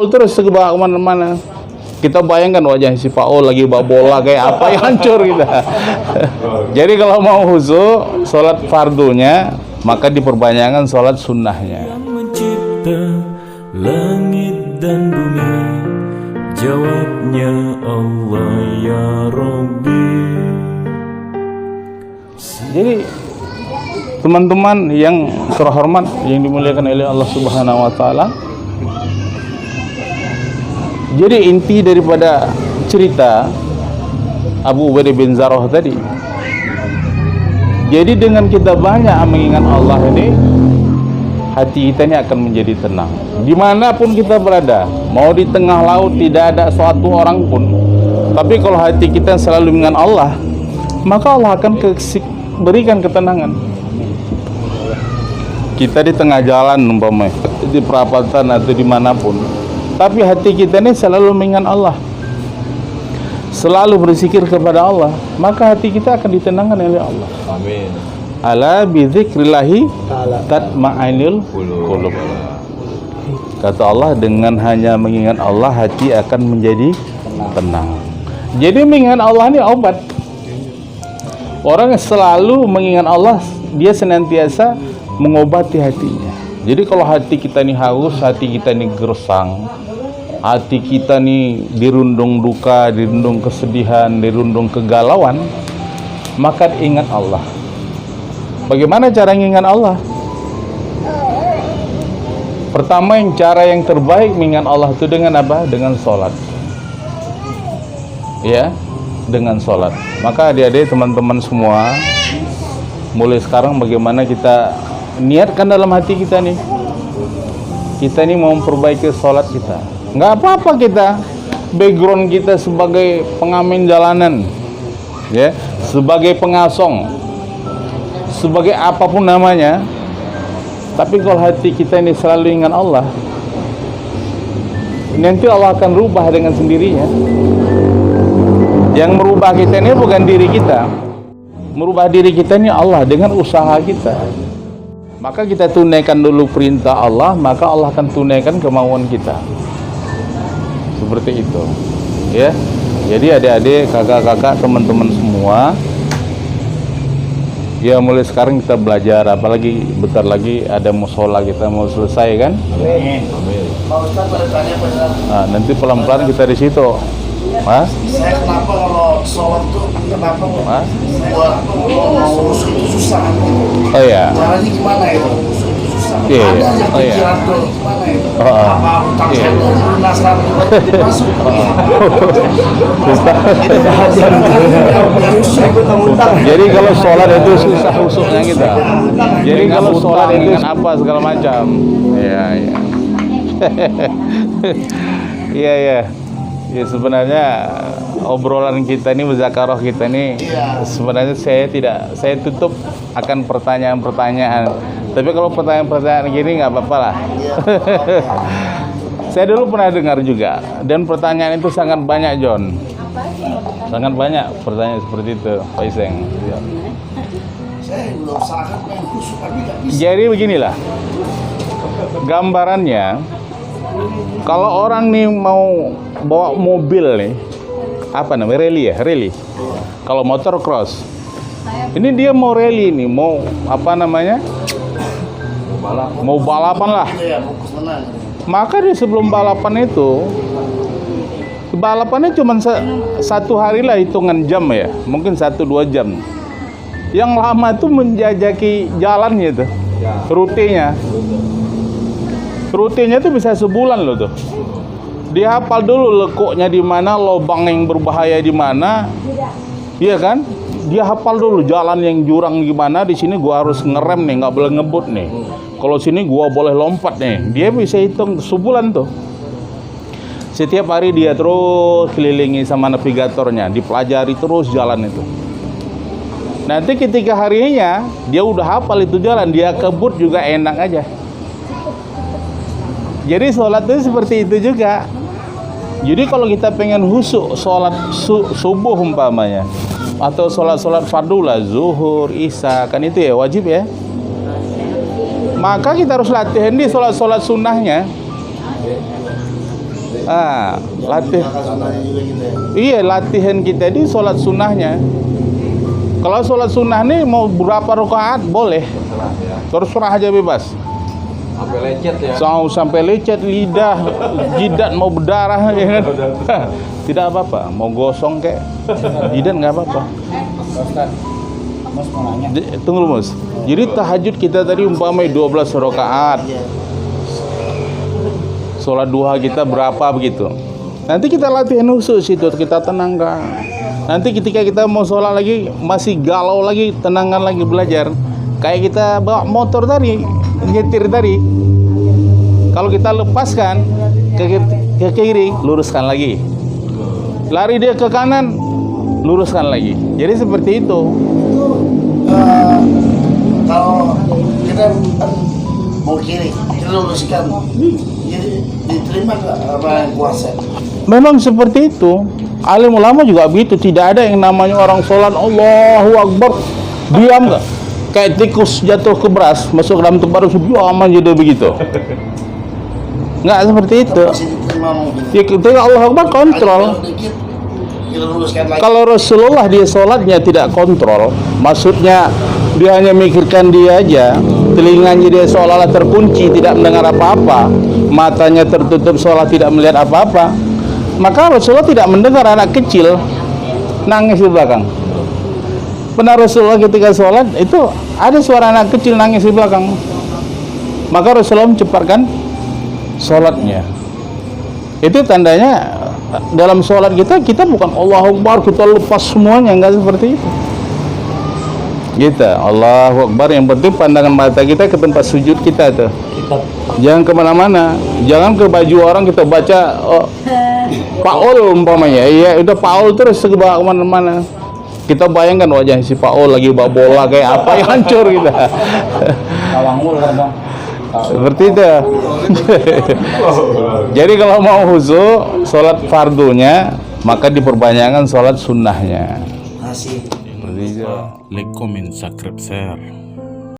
terus ke kemana-mana. Kita bayangkan wajah si Paul lagi bawa bola kayak apa, yang hancur kita. Jadi kalau mau khusyuk sholat fardunya, maka diperbanyakkan sholat sunnahnya. Yang mencipta langit dan bumi, jawabnya Allah ya Rabbi. Jadi teman-teman yang terhormat, yang dimuliakan oleh Allah Subhanahu wa taala, jadi inti daripada cerita Abu Ubaidah bin Zarrah tadi, jadi dengan kita banyak mengingat Allah ini, hati kita ini akan menjadi tenang dimanapun kita berada. Mau di tengah laut tidak ada suatu orang pun, tapi kalau hati kita selalu mengingat Allah, maka Allah akan berikan ketenangan. Kita di tengah jalan umpamanya, di perapatan atau dimanapun, tapi hati kita ini selalu mengingat Allah, selalu berzikir kepada Allah, maka hati kita akan ditenangkan oleh Allah. Amin. Ala bidzikrillahi tatma'innul qulub. Kata Allah, dengan hanya mengingat Allah, hati akan menjadi tenang. Jadi mengingat Allah ini obat. Orang yang selalu mengingat Allah, dia senantiasa mengobati hatinya. Jadi kalau hati kita ini haus, hati kita ini gersang, hati kita ini dirundung duka, dirundung kesedihan, dirundung kegalauan, maka ingat Allah. Bagaimana cara mengingat Allah? Pertama, cara yang terbaik mengingat Allah itu dengan apa? Dengan sholat. Ya, dengan sholat. Maka adik-adik, teman-teman semua, mulai sekarang bagaimana kita niatkan dalam hati kita nih, kita nih mau memperbaiki sholat kita. Nggak apa-apa kita background kita sebagai pengamen jalanan, ya, sebagai pengasong, sebagai apapun namanya, tapi kalau hati kita ini selalu ingat Allah, nanti Allah akan rubah dengan sendirinya. Yang merubah kita ini bukan diri kita, merubah diri kita ini Allah dengan usaha kita. Maka kita tunaikan dulu perintah Allah, maka Allah akan tunaikan kemauan kita. Seperti itu, ya. Jadi adik-adik, kakak-kakak, teman-teman semua, ya mulai sekarang kita belajar, apalagi bentar lagi ada musola kita mau selesai kan? Amin. Pak Ustaz, bertanya pada Nah, nanti pelan-pelan kita di situ. Mas? saya, kenapa kalau sholat tuh kenapa Mas? buat mau khusyuk itu susah? Oh ya. Caranya gimana itu? Khusyuk itu susah. Iya, Ada yang oh iya. pikiran tuh gimana itu? Oh, Apa utang iya. saya tuh lunas lagi masuk? Jadi kalau sholat itu susah khusyuknya kita. Jadi kalau sholat itu apa segala macam. Iya, iya. Iya, iya. Ya sebenarnya obrolan kita ini, muzakarah kita ini, sebenarnya saya tutup akan pertanyaan-pertanyaan. Tapi kalau pertanyaan-pertanyaan gini nggak apa-apa lah. Saya dulu pernah dengar juga, dan pertanyaan itu sangat banyak, John. Sangat banyak pertanyaan seperti itu, Pak Iseng. Saya belum usahakan pengen khusyuk tapi nggak bisa. Jadi beginilah gambarannya, kalau orang nih mau bawa mobil nih, apa namanya, rally. Kalau motor cross, ini dia mau rally nih, mau apa namanya, mau balapan lah. Iya, fokus menang. Maka di sebelum balapan itu, balapannya cuma satu hari lah, hitungan jam ya, mungkin 1-2 jam. Yang lama itu menjajaki jalannya itu, rutenya itu bisa sebulan loh tuh. Dia hafal dulu lekuknya di mana, lubang yang berbahaya di mana, iya kan? Dia hafal dulu jalan yang jurang gimana. Di sini gua harus ngerem nih, nggak boleh ngebut nih. Kalau sini gua boleh lompat nih. Dia bisa hitung sebulan tuh. Setiap hari dia terus kelilingi sama navigatornya, dipelajari terus jalan itu. Nanti ketika harinya dia udah hafal itu jalan, dia kebut juga enak aja. Jadi sholat itu seperti itu juga. Jadi kalau kita pengen khusyuk sholat subuh umpamanya, atau sholat fardu lah, zuhur, isya, kan itu ya wajib ya. Maka kita harus latihan di sholat sunnahnya. Latih. Maka sunnahnya juga gitu ya. Iya, latihan kita di sholat sunnahnya. Kalau sholat sunnah nih mau berapa rakaat boleh, terserah aja bebas. Sampai lecet ya. Sampai lecet lidah, jidat mau berdarah, ya kan? Tidak apa-apa. Mau gosong kayak jidat nggak apa-apa. Ustaz, Mas mau nanya. Tunggu dulu, Mas. Jadi tahajud kita tadi umpamai 12 rakaat. Sholat duha kita berapa begitu. Nanti kita latihan khusus itu, kita tenangkan. Nanti ketika kita mau sholat lagi, masih galau lagi, tenangkan lagi, belajar. Kayak kita bawa motor tadi, nyetir tadi. Kalau kita lepaskan ke kiri, luruskan lagi. Lari dia ke kanan, luruskan lagi. Jadi seperti itu. Kalau kita mau kiri, kita luruskan, jadi diterima nggak apa yang kuasa? Memang seperti itu. Alim ulama juga begitu. Tidak ada yang namanya orang sholat Allahu Akbar diam nggak? Kayak tikus jatuh ke beras masuk ke dalam tempat diam aja begitu. Nggak seperti itu. Masih diterima mungkin. Ya kita Allahu Akbar kontrol. Kalau dikit, kita luruskan lagi. Kalau Rasulullah dia sholatnya tidak kontrol, maksudnya dia hanya mikirkan dia aja, telinganya dia seolah-olah terkunci, tidak mendengar apa-apa, matanya tertutup seolah tidak melihat apa-apa, maka Rasulullah tidak mendengar anak kecil nangis di belakang. Benar, Rasulullah ketika sholat itu ada suara anak kecil nangis di belakang, maka Rasulullah mencepatkan sholatnya. Itu tandanya dalam sholat kita bukan Allahu Akbar kita lepas semuanya, enggak seperti itu. Kita Allahu Akbar, yang penting pandangan mata kita ke tempat sujud kita tuh. Jangan kemana-mana, jangan ke baju orang kita baca Paul umpamanya, iya udah Paul terus ke kemana-mana. Kita bayangkan wajah si Paul lagi bawa bola kayak apa yang hancur kita. Kawangul kan bang. Seperti itu. Jadi kalau mau khusyuk sholat fardunya, maka diperbanyakkan sholat sunnahnya. Masih. Like, comment, subscribe, share.